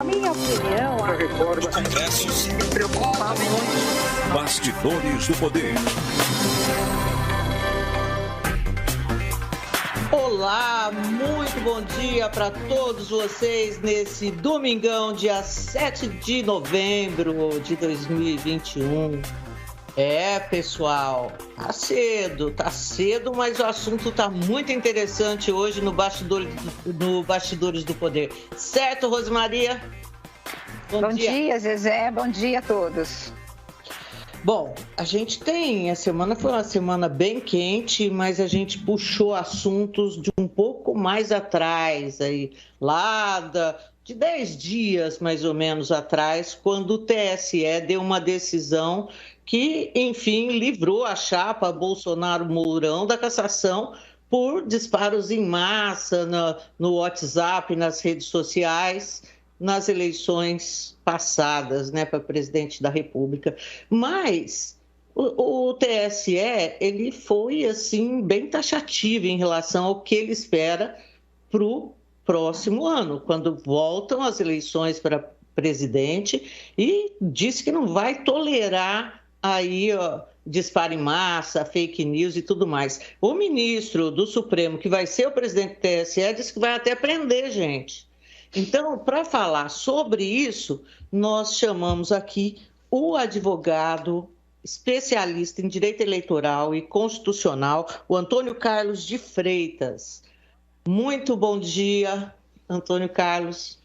Minha opinião, a reforma do Congresso se preocupa muito. Bastidores do Poder. Olá, muito bom dia para todos vocês nesse domingão, dia 7 de novembro de 2021. Pessoal, tá cedo, mas o assunto tá muito interessante hoje no Bastidores do Poder. Certo, Rosemaria? Bom dia, Zezé. Bom dia a todos. Bom, a semana foi uma semana bem quente, mas a gente puxou assuntos de um pouco mais atrás, de 10 dias mais ou menos atrás, quando o TSE deu uma decisão que, enfim, livrou a chapa Bolsonaro-Mourão da cassação por disparos em massa no WhatsApp, nas redes sociais, nas eleições passadas, para presidente da República. Mas o TSE, ele foi, assim, bem taxativo em relação ao que ele espera para o próximo ano, quando voltam as eleições para presidente, e disse que não vai tolerar disparo em massa, fake news e tudo mais. O ministro do Supremo, que vai ser o presidente do TSE, disse que vai até prender gente. Então, para falar sobre isso, nós chamamos aqui o advogado especialista em direito eleitoral e constitucional, o Antônio Carlos de Freitas. Muito bom dia, Antônio Carlos.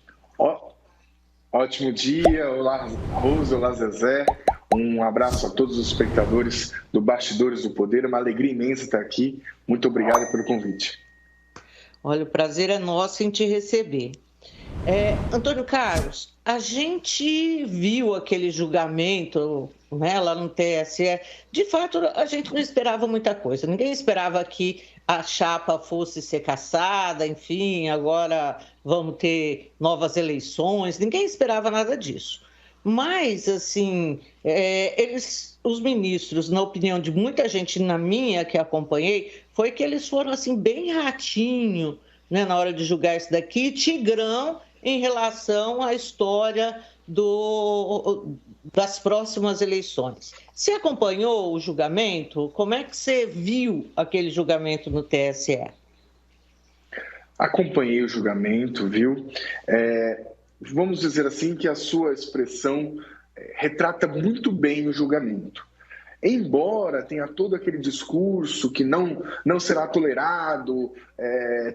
Ótimo dia, olá Rosa, olá Zezé. Um abraço a todos os espectadores do Bastidores do Poder, uma alegria imensa estar aqui. Muito obrigado pelo convite. Olha, o prazer é nosso em te receber. Antônio Carlos, a gente viu aquele julgamento, lá no TSE. De fato, a gente não esperava muita coisa. Ninguém esperava que a chapa fosse ser cassada, enfim, agora vamos ter novas eleições. Ninguém esperava nada disso. Mas, assim, os ministros, na opinião de muita gente, na minha que acompanhei, foi que eles foram, assim, bem ratinho, na hora de julgar isso daqui, tigrão em relação à história das próximas eleições. Você acompanhou o julgamento? Como é que você viu aquele julgamento no TSE? Acompanhei o julgamento, viu? Vamos dizer assim que a sua expressão retrata muito bem o julgamento. Embora tenha todo aquele discurso que não será tolerado,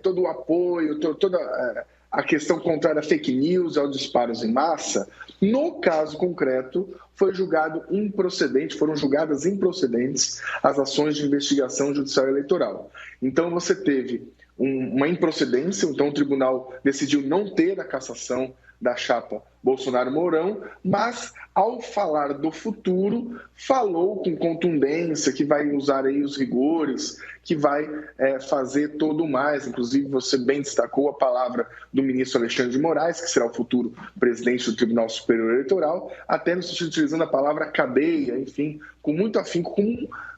todo o apoio, toda a questão contrária a fake news, aos disparos em massa, no caso concreto foram julgadas improcedentes as ações de investigação judicial eleitoral. Então você teve uma improcedência, então o tribunal decidiu não ter a cassação da chapa Bolsonaro-Mourão, mas ao falar do futuro, falou com contundência que vai usar aí os rigores, que vai fazer todo o mais. Inclusive, você bem destacou a palavra do ministro Alexandre de Moraes, que será o futuro presidente do Tribunal Superior Eleitoral, até no sentido utilizando a palavra cadeia, enfim, com muito afinco,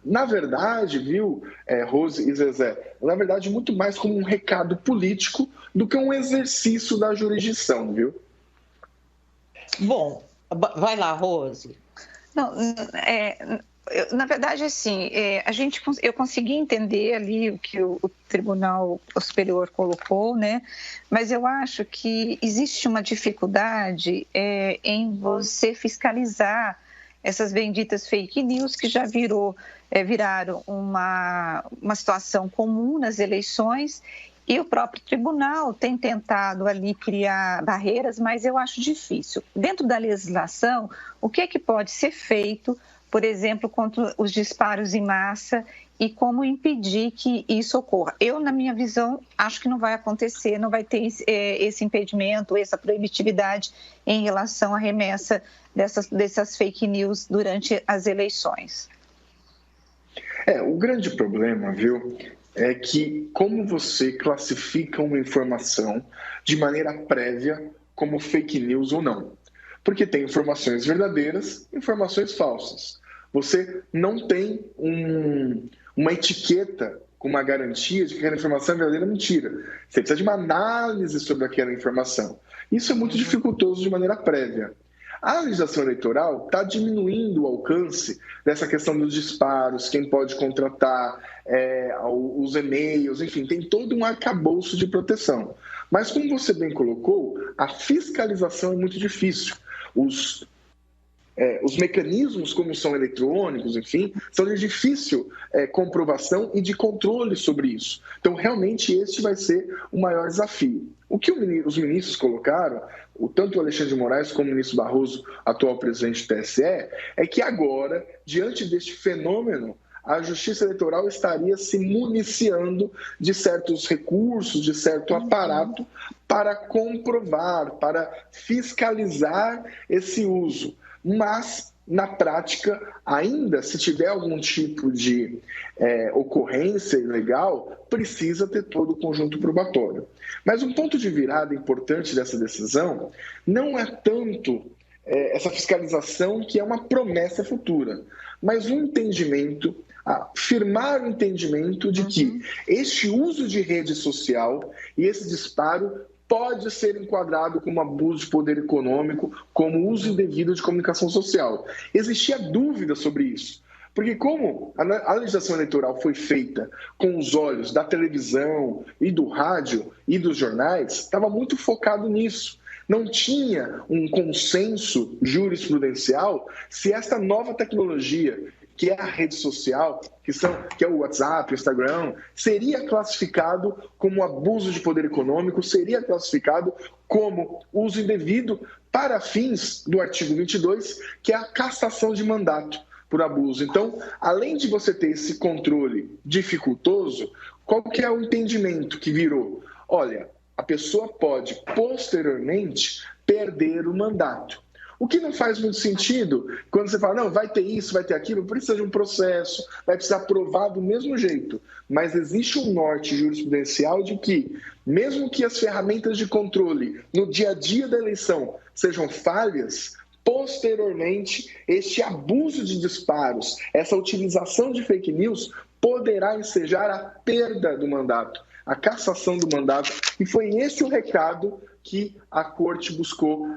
na verdade, viu, Rose e Zezé, na verdade, muito mais como um recado político do que um exercício da jurisdição, viu? Bom, vai lá, Rose. Não, na verdade, assim, eu consegui entender ali o que o Tribunal Superior colocou, mas eu acho que existe uma dificuldade em você fiscalizar essas benditas fake news que já viraram uma situação comum nas eleições. E o próprio tribunal tem tentado ali criar barreiras, mas eu acho difícil. Dentro da legislação, o que é que pode ser feito, por exemplo, contra os disparos em massa e como impedir que isso ocorra? Eu, na minha visão, acho que não vai acontecer, não vai ter esse impedimento, essa proibitividade em relação à remessa dessas fake news durante as eleições. O grande problema, viu, é que como você classifica uma informação de maneira prévia como fake news ou não. Porque tem informações verdadeiras e informações falsas. Você não tem uma etiqueta com uma garantia de que aquela informação é verdadeira ou mentira. Você precisa de uma análise sobre aquela informação. Isso é muito dificultoso de maneira prévia. A legislação eleitoral está diminuindo o alcance dessa questão dos disparos, quem pode contratar, os e-mails, enfim, tem todo um arcabouço de proteção. Mas, como você bem colocou, a fiscalização é muito difícil. Os mecanismos, como são eletrônicos, enfim, são de difícil comprovação e de controle sobre isso. Então, realmente, este vai ser o maior desafio. O que os ministros colocaram, tanto o Alexandre de Moraes como o ministro Barroso, atual presidente do TSE, é que agora, diante deste fenômeno, a Justiça Eleitoral estaria se municiando de certos recursos, de certo aparato, para comprovar, para fiscalizar esse uso. Mas, na prática, ainda se tiver algum tipo de ocorrência ilegal, precisa ter todo o conjunto probatório. Mas um ponto de virada importante dessa decisão não é tanto essa fiscalização, que é uma promessa futura, mas um entendimento, firmar o entendimento de que este uso de rede social e esse disparo pode ser enquadrado como abuso de poder econômico, como uso indevido de comunicação social. Existia dúvida sobre isso, porque como a legislação eleitoral foi feita com os olhos da televisão e do rádio e dos jornais, estava muito focado nisso. Não tinha um consenso jurisprudencial se esta nova tecnologia, que é a rede social, que é o WhatsApp, o Instagram, seria classificado como abuso de poder econômico, seria classificado como uso indevido para fins do artigo 22, que é a cassação de mandato por abuso. Então, além de você ter esse controle dificultoso, qual que é o entendimento que virou? Olha, a pessoa pode, posteriormente, perder o mandato. O que não faz muito sentido quando você fala, não, vai ter isso, vai ter aquilo, precisa de um processo, vai precisar provar do mesmo jeito. Mas existe um norte jurisprudencial de que, mesmo que as ferramentas de controle no dia a dia da eleição sejam falhas, posteriormente, este abuso de disparos, essa utilização de fake news, poderá ensejar a perda do mandato, a cassação do mandato, e foi esse o recado que a Corte buscou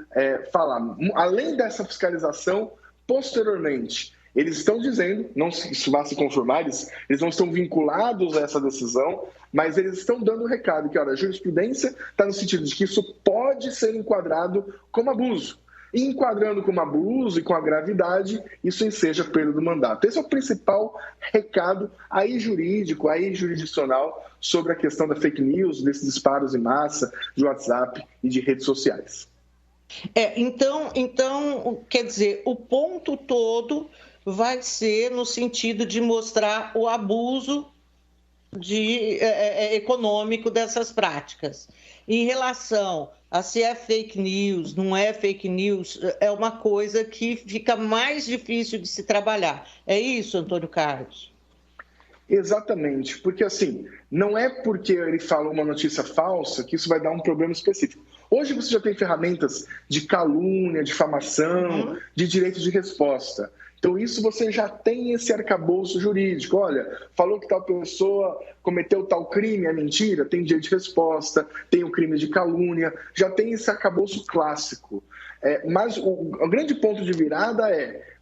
falar. Além dessa fiscalização, posteriormente, eles estão dizendo, não se isso vai se confirmar, eles não estão vinculados a essa decisão, mas eles estão dando o recado que, olha, a jurisprudência está no sentido de que isso pode ser enquadrado como abuso. E enquadrando como abuso e com a gravidade, isso enseja a perda do mandato. Esse é o principal recado aí jurídico, aí jurisdicional sobre a questão da fake news, desses disparos em massa, de WhatsApp e de redes sociais. Então, quer dizer, o ponto todo vai ser no sentido de mostrar o abuso econômico dessas práticas. Em relação a se é fake news, não é fake news, é uma coisa que fica mais difícil de se trabalhar. É isso, Antônio Carlos? Exatamente, porque assim, não é porque ele falou uma notícia falsa que isso vai dar um problema específico. Hoje você já tem ferramentas de calúnia, difamação, de direito de resposta. Então, isso você já tem esse arcabouço jurídico. Olha, falou que tal pessoa cometeu tal crime, é mentira, tem direito de resposta, tem o crime de calúnia, já tem esse arcabouço clássico. Mas o grande ponto de virada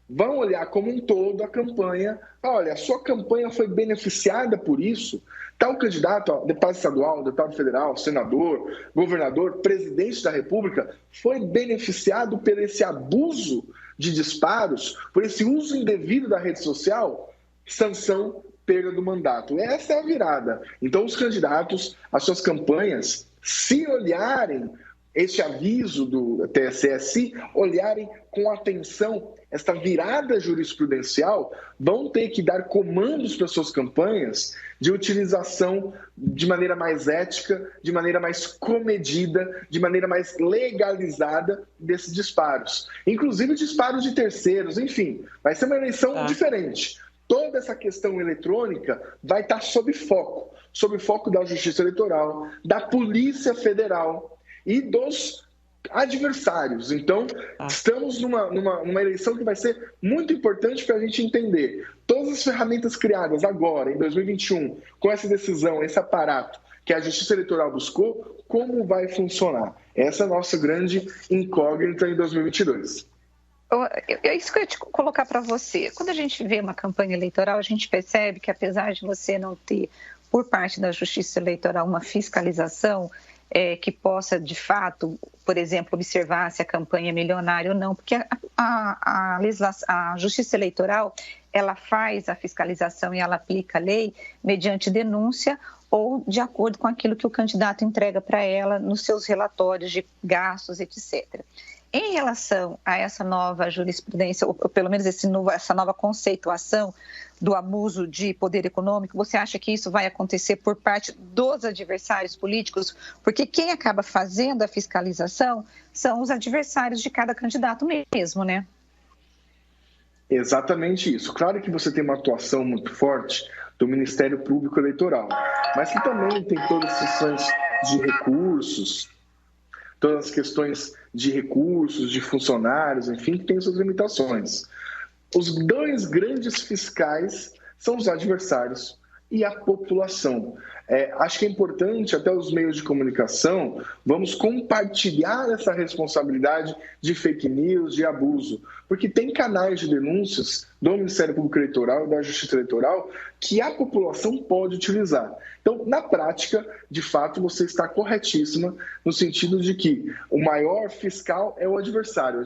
vão olhar como um todo a campanha. Olha, a sua campanha foi beneficiada por isso. Tal candidato, deputado estadual, deputado federal, senador, governador, presidente da República, foi beneficiado por esse abuso de disparos, por esse uso indevido da rede social, sanção, perda do mandato. Essa é a virada. Então, os candidatos, as suas campanhas, se olharem este aviso do TSE, se olharem com atenção esta virada jurisprudencial, vão ter que dar comandos para suas campanhas de utilização de maneira mais ética, de maneira mais comedida, de maneira mais legalizada desses disparos. Inclusive disparos de terceiros, enfim, vai ser uma eleição diferente. Toda essa questão eletrônica vai estar sob foco da Justiça Eleitoral, da Polícia Federal e dos adversários. Então, estamos numa eleição que vai ser muito importante para a gente entender Todas as ferramentas criadas agora, em 2021, com essa decisão, esse aparato que a Justiça Eleitoral buscou, como vai funcionar? Essa é a nossa grande incógnita em 2022. É isso que eu ia te colocar para você. Quando a gente vê uma campanha eleitoral, a gente percebe que, apesar de você não ter, por parte da Justiça Eleitoral, uma fiscalização que possa, de fato, por exemplo, observar se a campanha é milionária ou não, porque a Justiça Eleitoral, ela faz a fiscalização e ela aplica a lei mediante denúncia ou de acordo com aquilo que o candidato entrega para ela nos seus relatórios de gastos, etc. Em relação a essa nova jurisprudência, ou pelo menos essa nova conceituação do abuso de poder econômico, você acha que isso vai acontecer por parte dos adversários políticos? Porque quem acaba fazendo a fiscalização são os adversários de cada candidato mesmo, né? Exatamente isso. Claro que você tem uma atuação muito forte do Ministério Público Eleitoral, mas que também tem todas as questões de recursos, todas as questões de recursos, de funcionários, enfim, que tem suas limitações. Os dois grandes fiscais são os adversários e a população. Acho que é importante, até os meios de comunicação, vamos compartilhar essa responsabilidade de fake news, de abuso, porque tem canais de denúncias do Ministério Público Eleitoral e da Justiça Eleitoral que a população pode utilizar. Então, na prática, de fato, você está corretíssima no sentido de que o maior fiscal é o adversário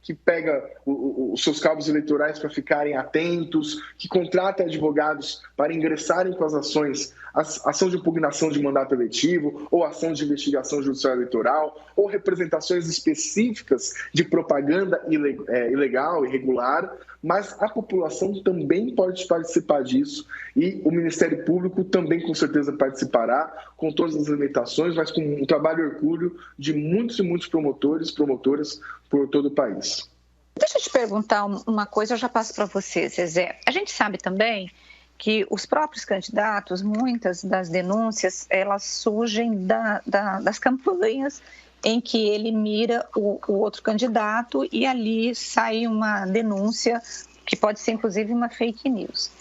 que pega os seus cabos eleitorais para ficarem atentos, que contrata advogados para ingressarem com as ações, ação de impugnação de mandato eletivo, ou ação de investigação judicial eleitoral, ou representações específicas de propaganda ilegal, irregular, mas a população também pode participar disso e o Ministério Público também com certeza participará, com todas as limitações, mas com um trabalho hercúleo de muitos e muitos promotores e promotoras por todo o país. Deixa eu te perguntar uma coisa, eu já passo para você, Zezé. A gente sabe também que os próprios candidatos, muitas das denúncias, elas surgem das campanhas em que ele mira o outro candidato e ali sai uma denúncia que pode ser inclusive uma fake news.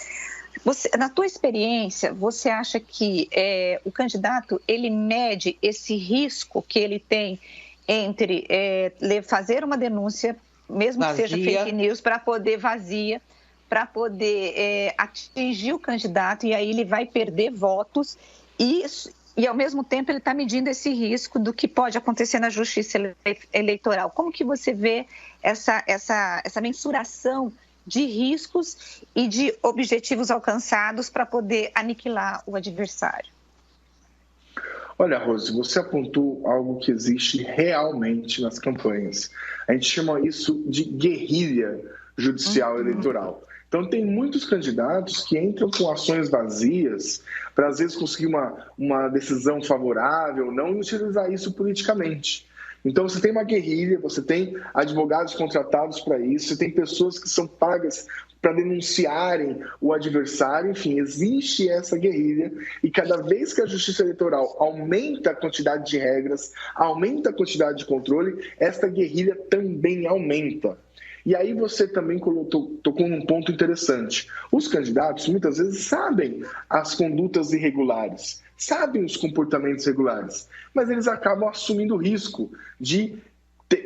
Na tua experiência, você acha que o candidato ele mede esse risco que ele tem entre fazer uma denúncia, mesmo que seja fake news, para poder atingir o candidato e aí ele vai perder votos e ao mesmo tempo ele está medindo esse risco do que pode acontecer na Justiça Eleitoral. Como que você vê essa mensuração de riscos e de objetivos alcançados para poder aniquilar o adversário? Olha, Rose, você apontou algo que existe realmente nas campanhas. A gente chama isso de guerrilha judicial eleitoral. Então, tem muitos candidatos que entram com ações vazias para, às vezes, conseguir uma decisão favorável, não utilizar isso politicamente. Então, você tem uma guerrilha, você tem advogados contratados para isso, você tem pessoas que são pagas para denunciarem o adversário, enfim, existe essa guerrilha e cada vez que a Justiça Eleitoral aumenta a quantidade de regras, aumenta a quantidade de controle, esta guerrilha também aumenta. E aí você também tocou num ponto interessante. Os candidatos muitas vezes sabem as condutas irregulares, sabem os comportamentos irregulares, mas eles acabam assumindo o risco de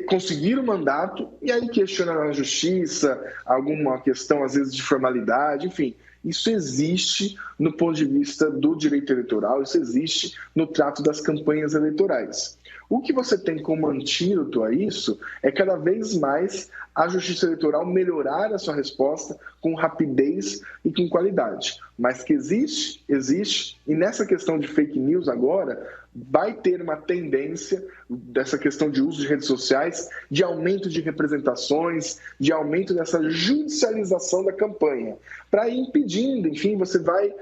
conseguir o mandato e aí questionam na justiça, alguma questão às vezes de formalidade, enfim. Isso existe no ponto de vista do direito eleitoral, isso existe no trato das campanhas eleitorais. O que você tem como antídoto a isso é cada vez mais a Justiça Eleitoral melhorar a sua resposta com rapidez e com qualidade. Mas que existe, e nessa questão de fake news agora, vai ter uma tendência dessa questão de uso de redes sociais, de aumento de representações, de aumento dessa judicialização da campanha, para ir impedindo, enfim, você vai...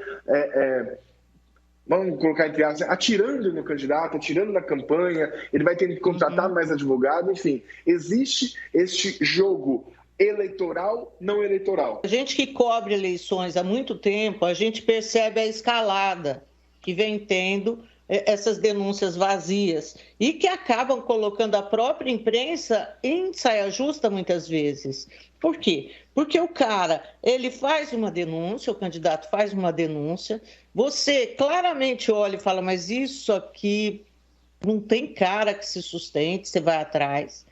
vamos colocar entre aspas, atirando no candidato, atirando na campanha, ele vai ter que contratar mais advogado, enfim. Existe este jogo eleitoral, não eleitoral. A gente que cobre eleições há muito tempo, a gente percebe a escalada que vem tendo essas denúncias vazias e que acabam colocando a própria imprensa em saia justa muitas vezes. Por quê? Porque o cara, ele faz uma denúncia, o candidato faz uma denúncia, você claramente olha e fala, mas isso aqui não tem cara que se sustente, você vai atrás.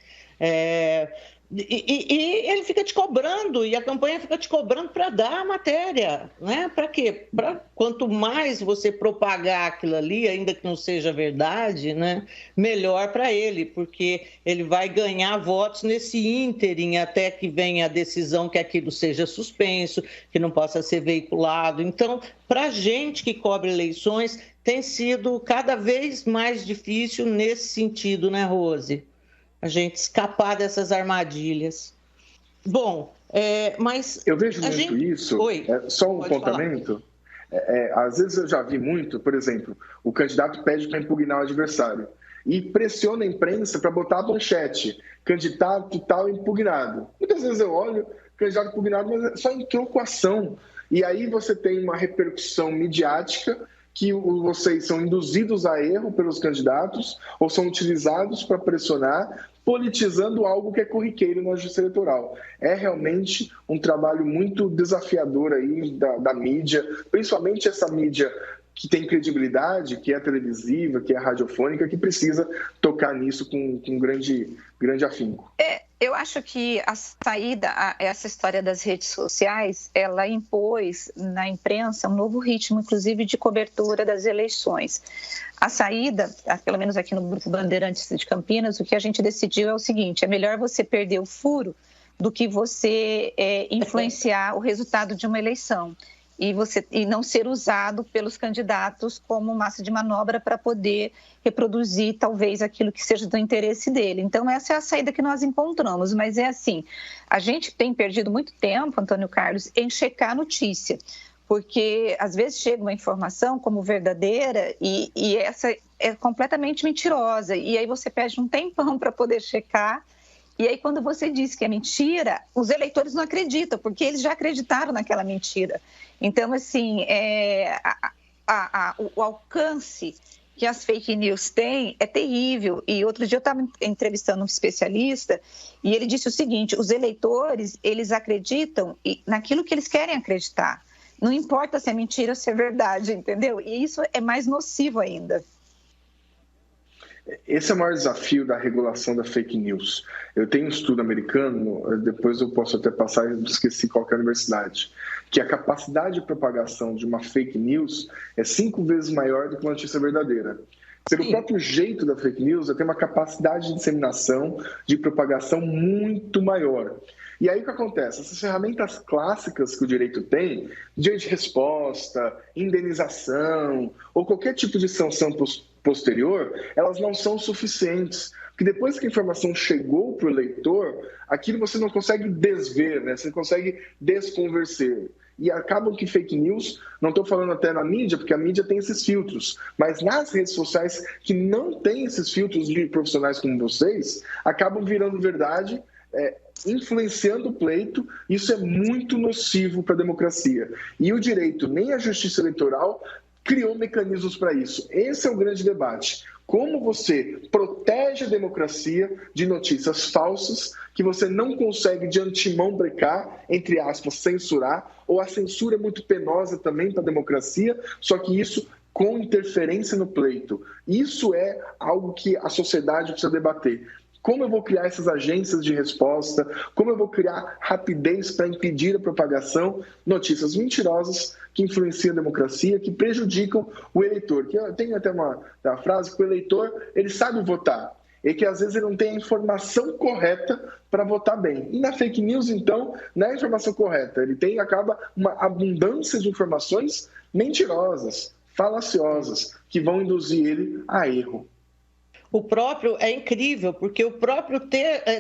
E ele fica te cobrando, e a campanha fica te cobrando para dar a matéria, né? Para quê? Quanto mais você propagar aquilo ali, ainda que não seja verdade, né? Melhor para ele, porque ele vai ganhar votos nesse ínterim até que venha a decisão que aquilo seja suspenso, que não possa ser veiculado. Então, para a gente que cobre eleições, tem sido cada vez mais difícil nesse sentido, né, Rose? A gente escapar dessas armadilhas. Bom, mas... Eu vejo muito isso. Oi, só um apontamento. Às vezes eu já vi muito, por exemplo, o candidato pede para impugnar o adversário e pressiona a imprensa para botar a manchete, candidato tal impugnado. Muitas vezes eu olho, candidato impugnado, mas é só em trocação. E aí você tem uma repercussão midiática que vocês são induzidos a erro pelos candidatos ou são utilizados para pressionar, politizando algo que é corriqueiro na justiça eleitoral. É realmente um trabalho muito desafiador aí da mídia, principalmente essa mídia que tem credibilidade, que é televisiva, que é radiofônica, que precisa tocar nisso com grande afinco. Eu acho que a saída a essa história das redes sociais, ela impôs na imprensa um novo ritmo, inclusive de cobertura das eleições. A saída, pelo menos aqui no Grupo Bandeirantes de Campinas, o que a gente decidiu é o seguinte: é melhor você perder o furo do que você influenciar o resultado de uma eleição. E não ser usado pelos candidatos como massa de manobra para poder reproduzir talvez aquilo que seja do interesse dele. Então, essa é a saída que nós encontramos, mas é assim, a gente tem perdido muito tempo, Antônio Carlos, em checar a notícia, porque às vezes chega uma informação como verdadeira e essa é completamente mentirosa, e aí você perde um tempão para poder checar. E aí, quando você diz que é mentira, os eleitores não acreditam, porque eles já acreditaram naquela mentira. Então, assim, o alcance que as fake news têm é terrível. E outro dia eu estava entrevistando um especialista e ele disse o seguinte: os eleitores, eles acreditam naquilo que eles querem acreditar. Não importa se é mentira ou se é verdade, entendeu? E isso é mais nocivo ainda. Esse é o maior desafio da regulação da fake news. Eu tenho um estudo americano, depois eu posso até passar, eu esqueci qual que é a universidade, que a capacidade de propagação de uma fake news é 5 vezes maior do que uma notícia verdadeira. Pelo próprio jeito da fake news, ela tem uma capacidade de disseminação, de propagação muito maior. E aí o que acontece? Essas ferramentas clássicas que o direito tem, direito de resposta, indenização ou qualquer tipo de sanção posterior, elas não são suficientes. Porque depois que a informação chegou para o eleitor, aquilo você não consegue desver, né? Você não consegue desconverter. E acabam que fake news, não estou falando até na mídia, porque a mídia tem esses filtros, mas nas redes sociais que não tem esses filtros de profissionais como vocês, acabam virando verdade, influenciando o pleito. Isso é muito nocivo para a democracia. E o direito, nem a justiça eleitoral, criou mecanismos para isso. Esse é o grande debate. Como você protege a democracia de notícias falsas que você não consegue de antemão brecar, entre aspas, censurar, ou a censura é muito penosa também para a democracia, só que isso com interferência no pleito. Isso é algo que a sociedade precisa debater. Como eu vou criar essas agências de resposta? Como eu vou criar rapidez para impedir a propagação de notícias mentirosas que influenciam a democracia, que prejudicam o eleitor? Que eu tenho até uma frase que o eleitor ele sabe votar e que às vezes ele não tem a informação correta para votar bem. E na fake news, então, não é a informação correta. Ele acaba uma abundância de informações mentirosas, falaciosas, que vão induzir ele a erro. É incrível, porque o próprio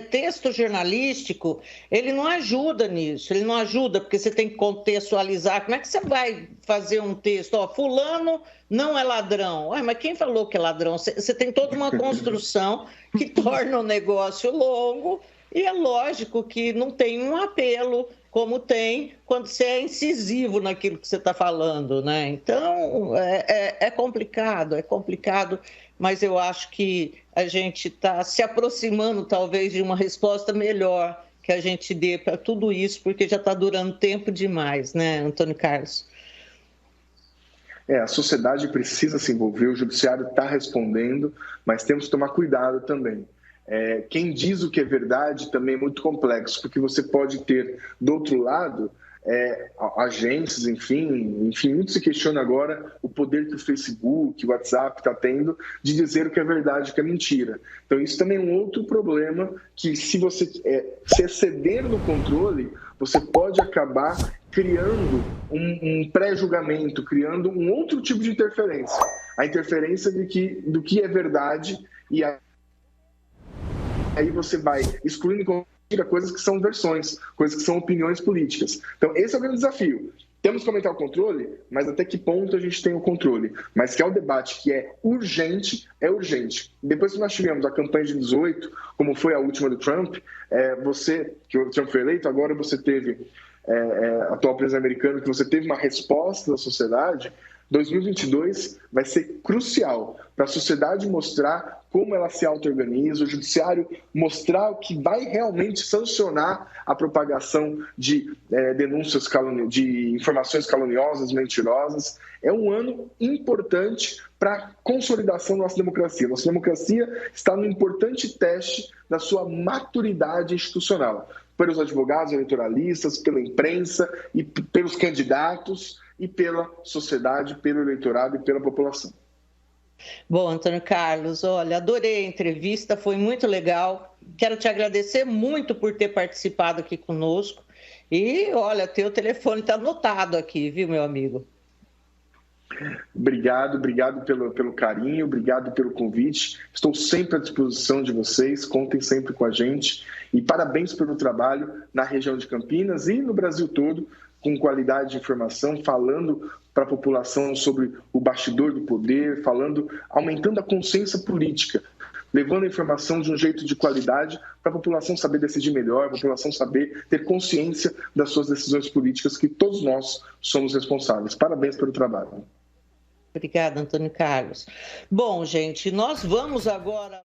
texto jornalístico, ele não ajuda nisso, ele não ajuda porque você tem que contextualizar. Como é que você vai fazer um texto? Fulano não é ladrão. Mas quem falou que é ladrão? Você tem toda uma construção que torna o negócio longo e é lógico que não tem um apelo como tem quando você é incisivo naquilo que você está falando, né? Então, é complicado, mas eu acho que a gente está se aproximando, talvez, de uma resposta melhor que a gente dê para tudo isso, porque já está durando tempo demais, né, Antônio Carlos? A sociedade precisa se envolver, o judiciário está respondendo, mas temos que tomar cuidado também. Quem diz o que é verdade também é muito complexo, porque você pode ter, do outro lado, agências, enfim, muito se questiona agora o poder que o Facebook, o WhatsApp está tendo de dizer o que é verdade e o que é mentira. Então, isso também é um outro problema que, se você se exceder no controle, você pode acabar criando um pré-julgamento, criando um outro tipo de interferência. A interferência do que é verdade, e aí você vai excluindo coisas que são versões, coisas que são opiniões políticas. Então, esse é o grande desafio. Temos que aumentar o controle, mas até que ponto a gente tem o controle? Mas que é o debate que é urgente, é urgente. Depois que nós tivemos a campanha de 18, como foi a última do Trump, que o Trump foi eleito, agora você teve atual presidente americano, que você teve uma resposta da sociedade. 2022 vai ser crucial para a sociedade mostrar como ela se auto-organiza, o judiciário mostrar o que vai realmente sancionar a propagação de denúncias, de informações caluniosas, mentirosas. É um ano importante para a consolidação da nossa democracia. Nossa democracia está num importante teste da sua maturidade institucional, pelos advogados eleitoralistas, pela imprensa e pelos candidatos e pela sociedade, pelo eleitorado e pela população. Bom, Antônio Carlos, olha, adorei a entrevista, foi muito legal. Quero te agradecer muito por ter participado aqui conosco. E, olha, teu telefone está anotado aqui, viu, meu amigo? Obrigado pelo carinho, obrigado pelo convite. Estou sempre à disposição de vocês, contem sempre com a gente. E parabéns pelo trabalho na região de Campinas e no Brasil todo, com qualidade de informação, falando para a população sobre o bastidor do poder, aumentando a consciência política, levando a informação de um jeito de qualidade para a população saber decidir melhor, a população saber ter consciência das suas decisões políticas, que todos nós somos responsáveis. Parabéns pelo trabalho. Obrigada, Antônio Carlos. Bom, gente, nós vamos agora...